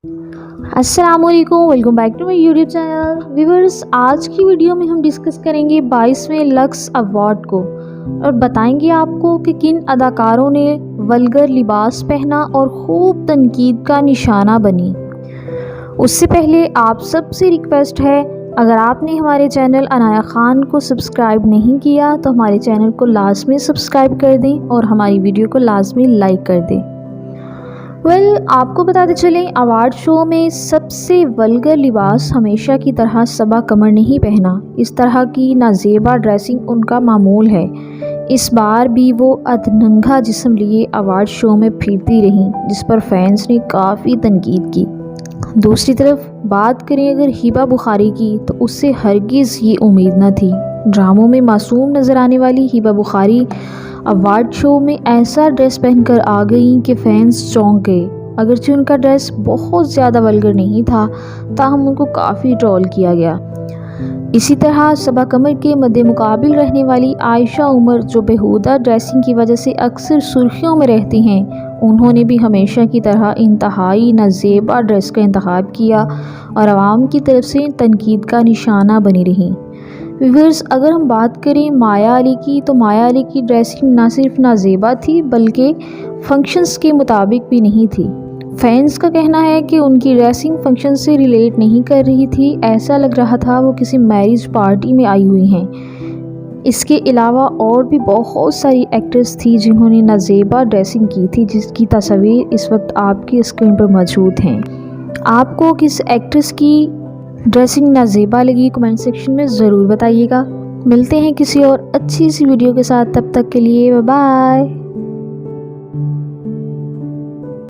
अस्सलामुअलैकुम, welcome back to my YouTube channel. Viewers, आज की वीडियो में हम डिस्कस करेंगे 22वें लक्स अवार्ड को और बताएंगे आपको कि किन अदाकारों ने वल्गर लिबास पहना और खूब तनकीद का निशाना बनी। उससे पहले आप सबसे रिक्वेस्ट है, अगर आपने हमारे चैनल अनाया ख़ान को सब्सक्राइब नहीं किया तो हमारे चैनल को लाजमी सब्सक्राइब कर दें और हमारी वीडियो को लाजमी लाइक कर दें। आपको बताते चलें, अवार्ड शो में सबसे वल्गर लिबास हमेशा की तरह सबा कमर ने ही पहना। इस तरह की नाजेबा ड्रेसिंग उनका मामूल है। इस बार भी वो अधनंगा जिस्म लिए अवार्ड शो में फिरती रहीं, जिस पर फैंस ने काफ़ी तनकीद की। दूसरी तरफ बात करें अगर हिबा बुखारी की, तो उससे हरगिज़ ये उम्मीद न थी। ड्रामों में मासूम नज़र आने वाली हिबा बुखारी अवार्ड शो में ऐसा ड्रेस पहनकर आ गई कि फैंस चौंक गए। अगरचे उनका ड्रेस बहुत ज़्यादा वल्गर नहीं था, ताहम उनको काफ़ी ट्रोल किया गया। इसी तरह सबा कमर के मद्दे मुकाबिल रहने वाली आयशा उमर, जो बेहुदा ड्रेसिंग की वजह से अक्सर सुर्खियों में रहती हैं, उन्होंने भी हमेशा की तरह इंतहाई नाजेबा ड्रेस का इंतखाब किया और आवाम की तरफ से तनकीद का निशाना बनी रहीं। व्यूअर्स, अगर हम बात करें माया अली की, तो माया अली की ड्रेसिंग ना सिर्फ नाजेबा थी बल्कि फंक्शंस के मुताबिक भी नहीं थी। फैंस का कहना है कि उनकी ड्रेसिंग फंक्शन से रिलेट नहीं कर रही थी, ऐसा लग रहा था वो किसी मैरिज पार्टी में आई हुई हैं। इसके अलावा और भी बहुत सारी एक्ट्रेस थी जिन्होंने नाजेबा ड्रेसिंग की थी, जिसकी तस्वीर इस वक्त आपकी स्क्रीन पर मौजूद हैं। आपको किस एक्ट्रेस की ड्रेसिंग नाजेबा लगी, कमेंट सेक्शन में ज़रूर बताइएगा। मिलते हैं किसी और अच्छी सी वीडियो के साथ, तब तक के लिए बाय बाय।